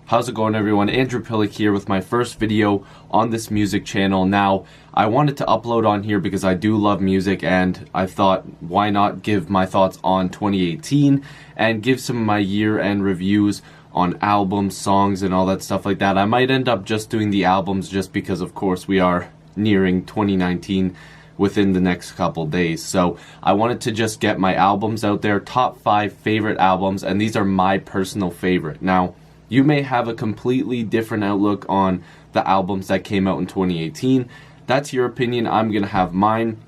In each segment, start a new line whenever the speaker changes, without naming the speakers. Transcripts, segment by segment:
How's it going, everyone? Andrew Pillick here with my first video on this music channel. Now, I wanted to upload on here because I do love music, and I thought, why not give my thoughts on 2018 and give some of my year-end reviews on albums, songs, and all that stuff like that. I might end up just doing the albums just because, of course, we are nearing 2019 within the next couple days. So I wanted to just get my albums out there, top 5 favorite albums, and these are my personal favorite. Now, you may have a completely different outlook on the albums that came out in 2018. That's your opinion. I'm going to have mine.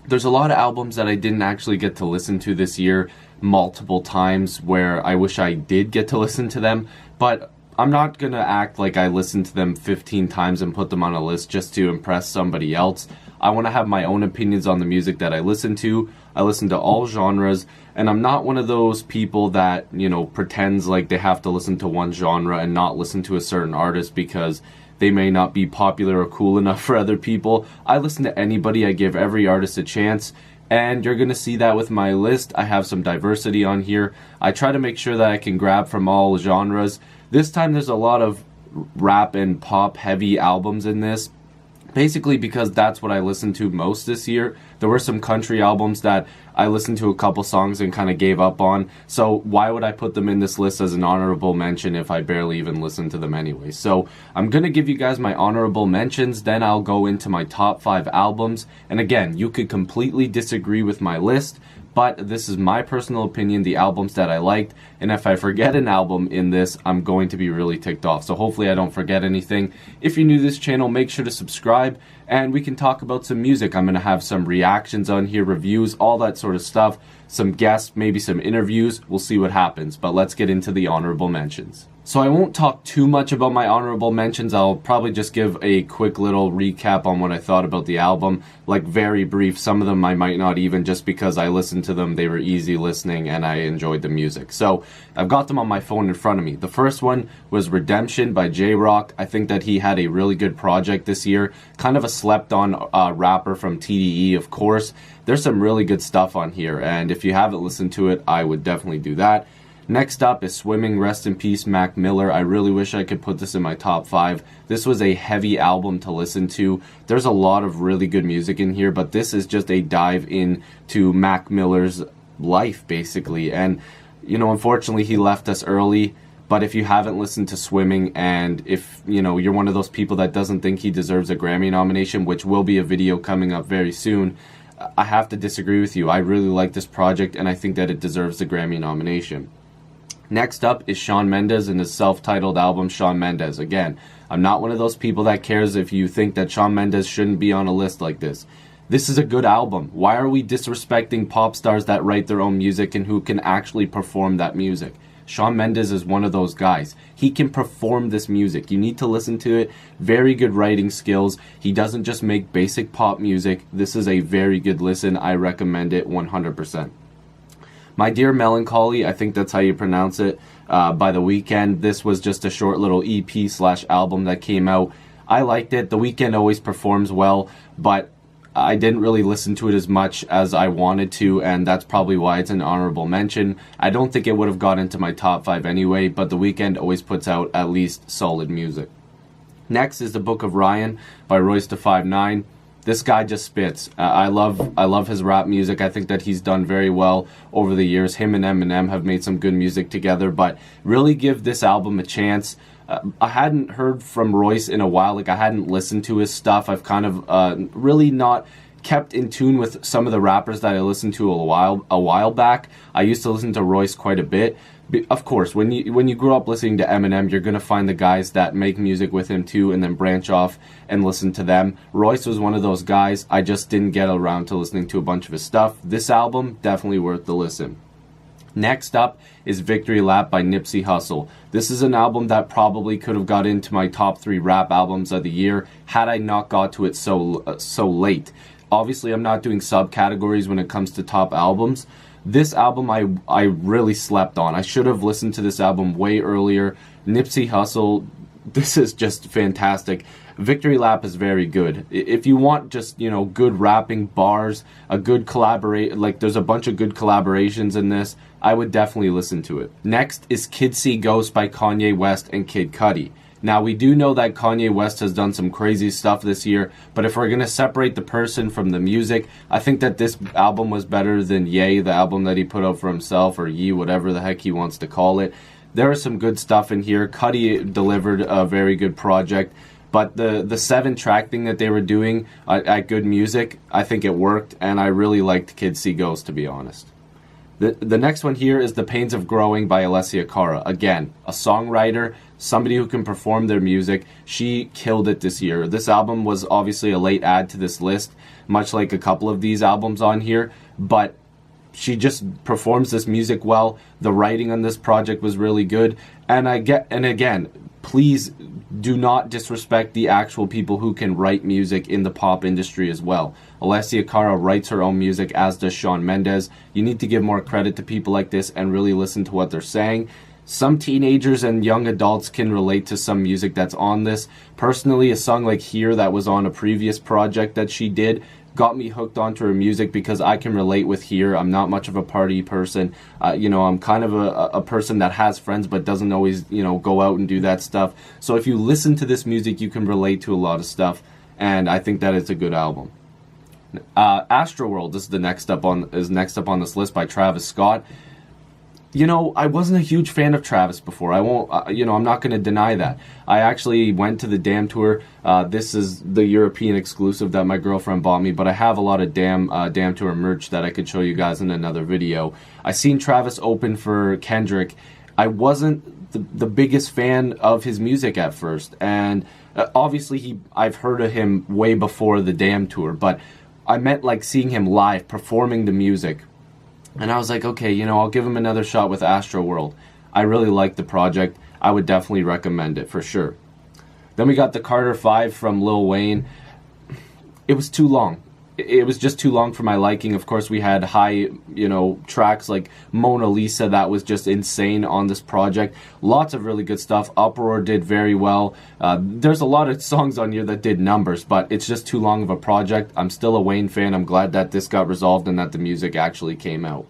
There's a lot of albums that I didn't actually get to listen to this year multiple times where I wish I did get to listen to them, but I'm not going to act like I listened to them 15 times and put them on a list just to impress somebody else. I want to have my own opinions on the music that I listen to. I listen to all genres, and I'm not one of those people that, pretends like they have to listen to one genre and not listen to a certain artist because they may not be popular or cool enough for other people. I listen to anybody. I give every artist a chance, and you're going to see that with my list. I have some diversity on here. I try to make sure that I can grab from all genres. This time there's a lot of rap and pop heavy albums in this, basically because that's what I listened to most this year. There were some country albums that I listened to a couple songs and kind of gave up on, so why would I put them in this list as an honorable mention if I barely even listened to them anyway? So I'm going to give you guys my honorable mentions, then I'll go into my top 5 albums, and again, you could completely disagree with my list, but this is my personal opinion, the albums that I liked, and if I forget an album in this, I'm going to be really ticked off. So hopefully I don't forget anything. If you're new to this channel, make sure to subscribe, and we can talk about some music. I'm going to have some reactions on here, reviews, all that sort of stuff, some guests, maybe some interviews. We'll see what happens, but let's get into the honorable mentions. So I won't talk too much about my honorable mentions. I'll probably just give a quick little recap on what I thought about the album, like very brief. Some of them I might not even, just because I listened to them, they were easy listening and I enjoyed the music. So I've got them on my phone in front of me. The first one was Redemption by J-Rock. I think that he had a really good project this year, kind of a slept on rapper from TDE, of course. There's some really good stuff on here, and if you haven't listened to it, I would definitely do that. Next up is Swimming, rest in peace, Mac Miller. I really wish I could put this in my top 5. This was a heavy album to listen to. There's a lot of really good music in here, but this is just a dive into Mac Miller's life, basically. And, unfortunately, he left us early. But if you haven't listened to Swimming, and if, you're one of those people that doesn't think he deserves a Grammy nomination, which will be a video coming up very soon, I have to disagree with you. I really like this project, and I think that it deserves the Grammy nomination. Next up is Shawn Mendes and his self-titled album, Shawn Mendes. Again, I'm not one of those people that cares if you think that Shawn Mendes shouldn't be on a list like this. This is a good album. Why are we disrespecting pop stars that write their own music and who can actually perform that music? Shawn Mendes is one of those guys. He can perform this music. You need to listen to it. Very good writing skills. He doesn't just make basic pop music. This is a very good listen. I recommend it 100%. My Dear Melancholy, I think that's how you pronounce it, by The Weeknd. This was just a short little EP/album that came out. I liked it. The Weeknd always performs well, but I didn't really listen to it as much as I wanted to, and that's probably why it's an honorable mention. I don't think it would have got into my top 5 anyway, but The Weeknd always puts out at least solid music. Next is The Book of Ryan by Royce da 5'9". This guy just spits. I love his rap music. I think that he's done very well over the years. Him and Eminem have made some good music together, but really give this album a chance. I hadn't heard from Royce in a while. I hadn't listened to his stuff. I've kind of really not kept in tune with some of the rappers that I listened to a while back. I used to listen to Royce quite a bit. Of course, when you grow up listening to Eminem, you're going to find the guys that make music with him too and then branch off and listen to them. Royce was one of those guys. I just didn't get around to listening to a bunch of his stuff. This album, definitely worth the listen. Next up is Victory Lap by Nipsey Hussle. This is an album that probably could have got into my top 3 rap albums of the year had I not got to it so late. Obviously, I'm not doing subcategories when it comes to top albums. This album I really slept on. I should have listened to this album way earlier. Nipsey Hussle this is just fantastic. Victory Lap is very good. If you want just, you know, good rapping bars, a good collaborate, like there's a bunch of good collaborations in this, I would definitely listen to it. Next is Kids See Ghosts by Kanye West and Kid Cudi. Now, we do know that Kanye West has done some crazy stuff this year, but if we're going to separate the person from the music, I think that this album was better than Ye, the album that he put out for himself, or Ye, whatever the heck he wants to call it. There is some good stuff in here. Cudi delivered a very good project. But the 7-track thing that they were doing at Good Music, I think it worked, and I really liked Kids See Ghosts, to be honest. The next one here is The Pains of Growing by Alessia Cara. Again, a songwriter, somebody who can perform their music. She killed it this year. This album was obviously a late add to this list, much like a couple of these albums on here, but she just performs this music well. The writing on this project was really good, and again, please do not disrespect the actual people who can write music in the pop industry as well. Alessia Cara writes her own music, as does Shawn Mendes. You need to give more credit to people like this and really listen to what they're saying. Some teenagers and young adults can relate to some music that's on this. Personally, a song like Here that was on a previous project that she did got me hooked onto her music because I can relate with Here. I'm not much of a party person. You know, I'm kind of a person that has friends but doesn't always, you know, go out and do that stuff. So if you listen to this music, you can relate to a lot of stuff, and I think that it's a good album. Astroworld is next up on this list by Travis Scott. You know, I wasn't a huge fan of Travis before. I won't, you know, I'm not going to deny that. I actually went to the Damn tour. This is the European exclusive that my girlfriend bought me, but I have a lot of Damn tour merch that I could show you guys in another video. I seen Travis open for Kendrick. I wasn't the biggest fan of his music at first, and obviously I've heard of him way before the Damn tour, but I meant like seeing him live performing the music. And I was like, okay, you know, I'll give him another shot with Astroworld. I really like the project. I would definitely recommend it for sure. Then we got the Carter 5 from Lil Wayne. It was too long. It was just too long for my liking. Of course, we had high, you know, tracks like Mona Lisa that was just insane on this project. Lots of really good stuff. Uproar did very well. There's a lot of songs on here that did numbers, but it's just too long of a project. I'm still a Wayne fan. I'm glad that this got resolved and that the music actually came out.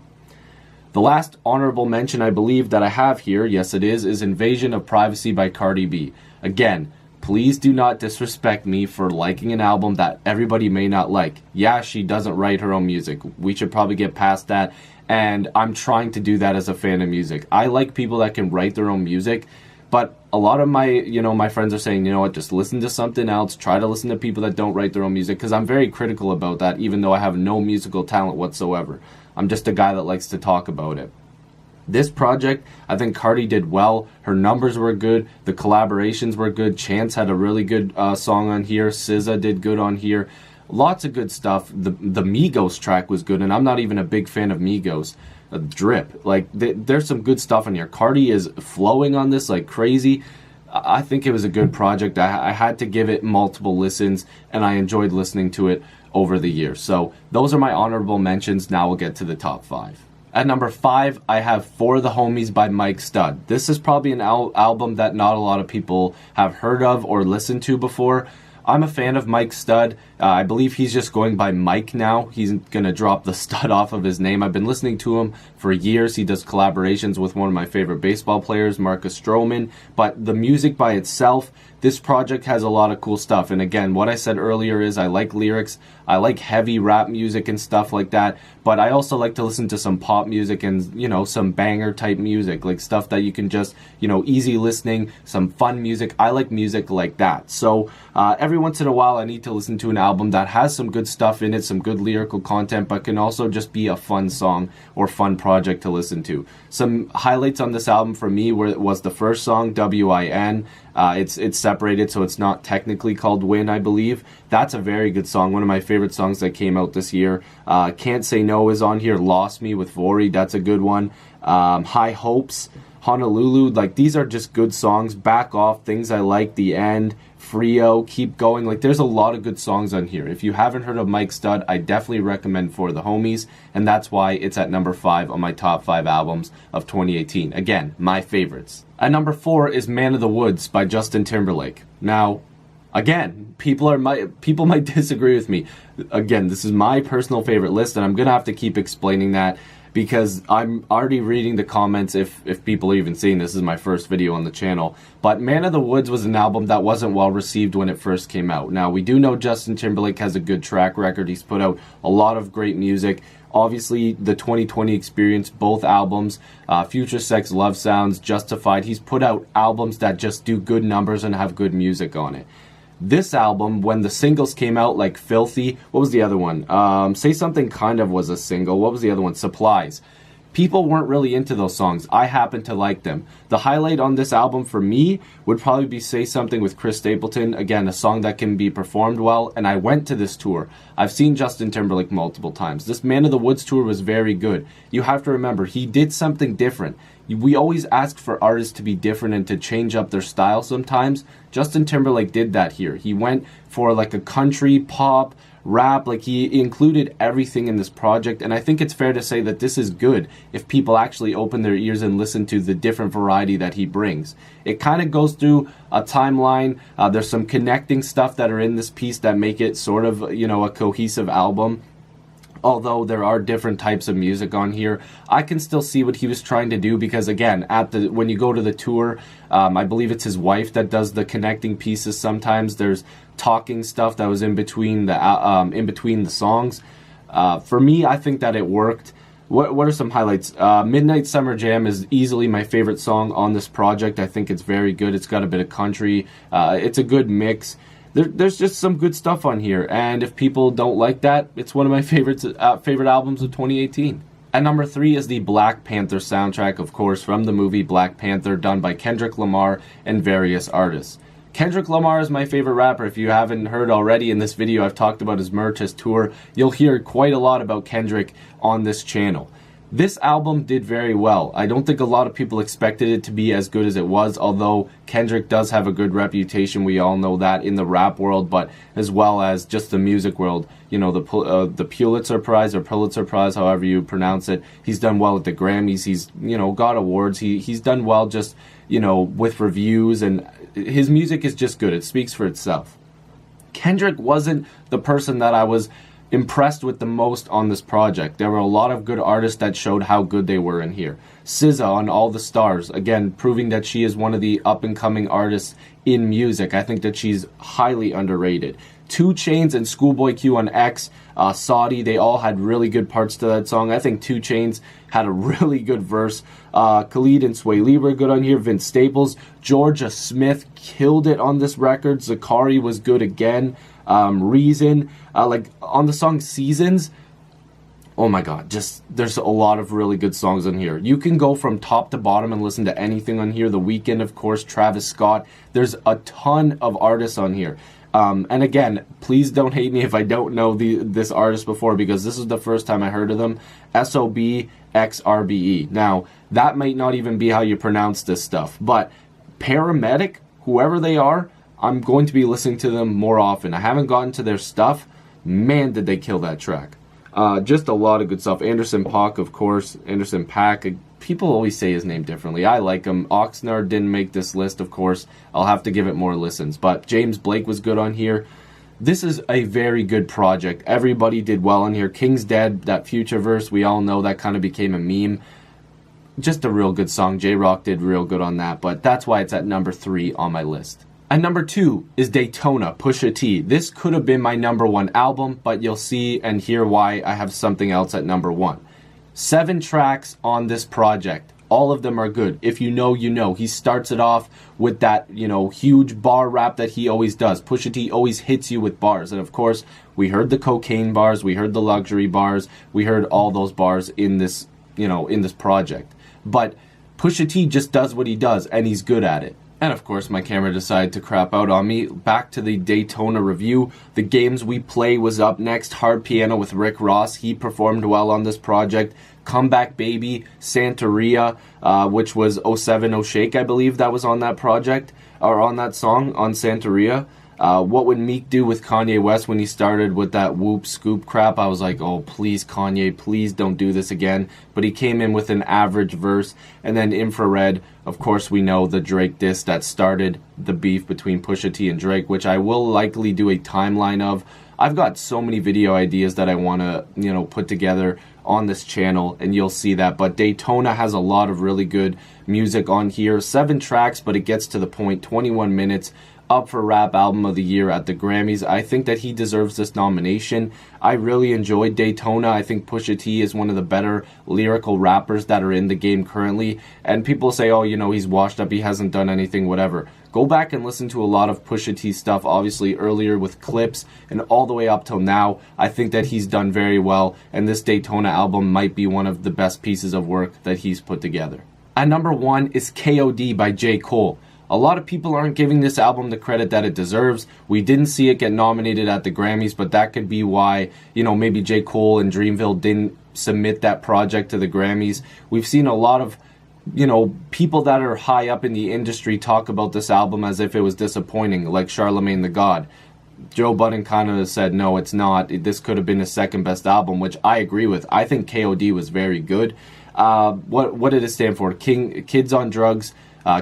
The last honorable mention I believe that I have here, yes it is Invasion of Privacy by Cardi B. Again, please do not disrespect me for liking an album that everybody may not like. Yeah, she doesn't write her own music. We should probably get past that, and I'm trying to do that as a fan of music. I like people that can write their own music, but a lot of my friends are saying, you know what, just listen to something else, try to listen to people that don't write their own music, because I'm very critical about that, even though I have no musical talent whatsoever. I'm just a guy that likes to talk about it. This project, I think Cardi did well. Her numbers were good. The collaborations were good. Chance had a really good song on here. SZA did good on here. Lots of good stuff. The Migos track was good, and I'm not even a big fan of Migos. Drip. Like, there's some good stuff in here. Cardi is flowing on this like crazy. I think it was a good project. I had to give it multiple listens, and I enjoyed listening to it over the years. So those are my honorable mentions. Now we'll get to the top 5. At number 5, I have For the Homies by Mike Stud. This is probably an album that not a lot of people have heard of or listened to before. I'm a fan of Mike Stud. I believe he's just going by Mike now. He's going to drop the stud off of his name. I've been listening to him for years. He does collaborations with one of my favorite baseball players, Marcus Stroman. But the music by itself, this project has a lot of cool stuff. And again, what I said earlier is I like lyrics. I like heavy rap music and stuff like that. But I also like to listen to some pop music and, you know, some banger type music. Like stuff that you can just, you know, easy listening, some fun music. I like music like that. So every once in a while I need to listen to an album that has some good stuff in it, some good lyrical content, but can also just be a fun song or fun project to listen to. Some highlights on this album for me was the first song, W.I.N. It's separated, so it's not technically called Win, I believe. That's a very good song, one of my favorite songs that came out this year. Can't Say No is on here. Lost Me with Vori, that's a good one. High Hopes. Honolulu. Like, these are just good songs. Back Off, Things I Like, The End, Frio, Keep Going. Like, there's a lot of good songs on here. If you haven't heard of Mike Stud, I definitely recommend For the Homies, and that's why it's at number 5 on my top 5 albums of 2018. Again, my favorites. At number 4 is Man of the Woods by Justin Timberlake. Now, again, people might disagree with me. Again, this is my personal favorite list, and I'm gonna have to keep explaining that because I'm already reading the comments if people are even seeing this. This is my first video on the channel. But Man of the Woods was an album that wasn't well received when it first came out. Now, we do know Justin Timberlake has a good track record. He's put out a lot of great music. Obviously, the 2020 Experience, both albums, Future Sex, Love Sounds, Justified. He's put out albums that just do good numbers and have good music on it. This album, when the singles came out, like Filthy, what was the other one? Say Something kind of was a single. What was the other one? Supplies. People weren't really into those songs. I happen to like them. The highlight on this album for me would probably be Say Something with Chris Stapleton. Again, a song that can be performed well, and I went to this tour. I've seen Justin Timberlake multiple times. This Man of the Woods tour was very good. You have to remember, he did something different. We always ask for artists to be different and to change up their style sometimes. Justin Timberlake did that here. He went for like a country, pop, rap, like he included everything in this project, and I think it's fair to say that this is good if people actually open their ears and listen to the different variety that he brings. It kind of goes through a timeline. There's some connecting stuff that are in this piece that make it sort of, you know, a cohesive album. Although there are different types of music on here, I can still see what he was trying to do because, again, when you go to the tour, I believe it's his wife that does the connecting pieces. Sometimes there's talking stuff that was in between the songs. For me, I think that it worked. What are some highlights? Midnight Summer Jam is easily my favorite song on this project. I think it's very good. It's got a bit of country. It's a good mix. There's just some good stuff on here, and if people don't like that, it's one of my favorite albums of 2018. At number 3 is the Black Panther soundtrack, of course, from the movie Black Panther, done by Kendrick Lamar and various artists. Kendrick Lamar is my favorite rapper. If you haven't heard already in this video, I've talked about his merch, his tour. You'll hear quite a lot about Kendrick on this channel. This album did very well. I don't think a lot of people expected it to be as good as it was, although Kendrick does have a good reputation. We all know that in the rap world, but as well as just the music world. You know, the Pulitzer Prize, or Pulitzer Prize, however you pronounce it. He's done well at the Grammys. He's, you know, got awards. He's done well just, you know, with reviews, and his music is just good. It speaks for itself. Kendrick wasn't the person that I was impressed with the most on this project. There were a lot of good artists that showed how good they were in here. SZA on All the Stars, again, proving that she is one of the up-and-coming artists in music. I think that she's highly underrated. 2 Chainz and Schoolboy Q on X, Saudi, they all had really good parts to that song. I think 2 Chainz had a really good verse. Khalid and Sway Lee were good on here. Vince Staples, Georgia Smith killed it on this record. Zakari was good again. Reason, like on the song Seasons, oh my god, just there's a lot of really good songs on here. You can go from top to bottom and listen to anything on here. The Weeknd, of course, Travis Scott. There's a ton of artists on here. And again, please don't hate me if I don't know this artist before, because this is the first time I heard of them. SOBXRBE. Now, that might not even be how you pronounce this stuff, but Paramedic, whoever they are, I'm going to be listening to them more often. I haven't gotten to their stuff. Man, did they kill that track. Just a lot of good stuff. Anderson .Paak, of course. Anderson .Paak. People always say his name differently. I like him. Oxnard didn't make this list, of course. I'll have to give it more listens. But James Blake was good on here. This is a very good project. Everybody did well on here. King's Dead, that Future verse, we all know that kind of became a meme. Just a real good song. J-Rock did real good on that. But that's why it's at number 3 on my list. At number 2 is Daytona, Pusha T. This could have been my number 1 album, but you'll see and hear why I have something else at number 1. 7 tracks on this project. All of them are good. If you know, you know. He starts it off with that, you know, huge bar rap that he always does. Pusha T always hits you with bars. And of course, we heard the cocaine bars, we heard the luxury bars, we heard all those bars in this, you know, in this project. But Pusha T just does what he does, and he's good at it. And of course, my camera decided to crap out on me. Back to the Daytona review. The Games We Play was up next. Hard Piano with Rick Ross. He performed well on this project. Comeback Baby, Santeria, which was 07 Oh Shake, I believe that was on that project, or on that song, on Santeria. What would Meek do with Kanye West when he started with that whoop scoop crap? I was like, oh, please, Kanye, please don't do this again. But he came in with an average verse. And then Infrared, of course, we know the Drake diss that started the beef between Pusha T and Drake, which I will likely do a timeline of. I've got so many video ideas that I want to, put together on this channel, and you'll see that. But Daytona has a lot of really good music on here. 7 tracks, but it gets to the point. 21 minutes. Up for Rap Album of the Year at the Grammys. I think that he deserves this nomination. I really enjoyed Daytona. I think Pusha T is one of the better lyrical rappers that are in the game currently. And people say, oh, he's washed up, he hasn't done anything, whatever. Go back and listen to a lot of Pusha T stuff, obviously earlier with Clips and all the way up till now. I think that he's done very well, and this Daytona album might be one of the best pieces of work that he's put together. At number 1 is KOD by J. Cole. A lot of people aren't giving this album the credit that it deserves. We didn't see it get nominated at the Grammys, but that could be why, maybe J. Cole and Dreamville didn't submit that project to the Grammys. We've seen a lot of, people that are high up in the industry talk about this album as if it was disappointing, like Charlemagne the God. Joe Budden kind of said, no, it's not. This could have been his second best album, which I agree with. I think KOD was very good. What did it stand for? Kids on Drugs,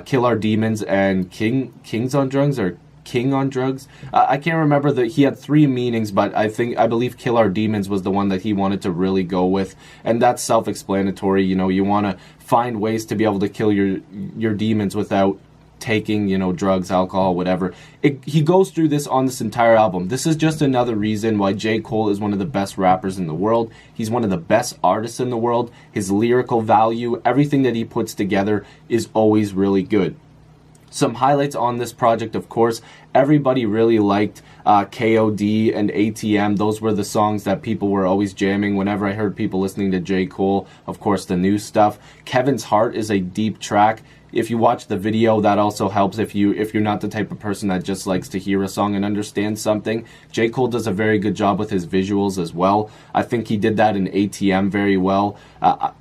Kill Our Demons, and Kings on Drugs, or King on Drugs. I can't remember that he had 3 meanings, but I believe Kill Our Demons was the one that he wanted to really go with, and that's self-explanatory. You want to find ways to be able to kill your demons without taking, drugs, alcohol, whatever. He goes through this on this entire album. This is just another reason why J. Cole is one of the best rappers in the world. He's one of the best artists in the world. His lyrical value, everything that he puts together is always really good. Some highlights on this project, of course, everybody really liked KOD and ATM. Those were the songs that people were always jamming whenever I heard people listening to J. Cole. Of course, the new stuff. Kevin's Heart is a deep track. If you watch the video, that also helps if you're not the type of person that just likes to hear a song and understand something. J. Cole does a very good job with his visuals as well. I think he did that in ATM very well.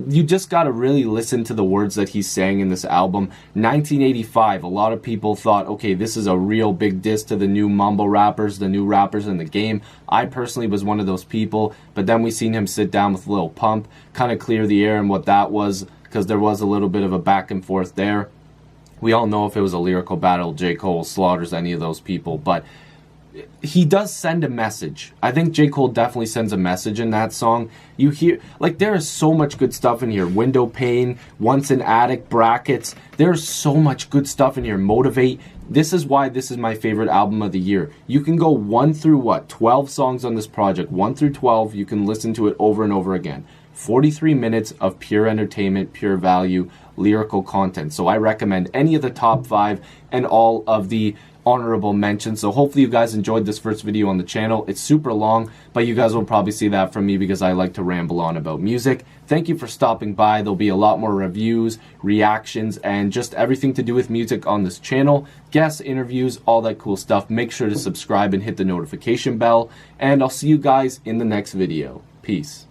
You just got to really listen to the words that he's saying in this album. 1985, a lot of people thought, okay, this is a real big diss to the new mumble rappers, the new rappers in the game. I personally was one of those people, but then we seen him sit down with Lil Pump, kind of clear the air and what that was, because there was a little bit of a back and forth there. We all know if it was a lyrical battle, J. Cole slaughters any of those people, but he does send a message. I think J. Cole definitely sends a message in that song. You hear, there is so much good stuff in here. Window Pane, Once an Addict, Brackets. There's so much good stuff in here. Motivate. This is why this is my favorite album of the year. You can go 1 through 12 songs on this project. 1 through 12, you can listen to it over and over again. 43 minutes of pure entertainment, pure value, lyrical content. So I recommend any of the top 5 and all of the honorable mentions. So hopefully you guys enjoyed this first video on the channel. It's super long, but you guys will probably see that from me because I like to ramble on about music. Thank you for stopping by. There'll be a lot more reviews, reactions, and just everything to do with music on this channel. Guest interviews, all that cool stuff. Make sure to subscribe and hit the notification bell. And I'll see you guys in the next video. Peace.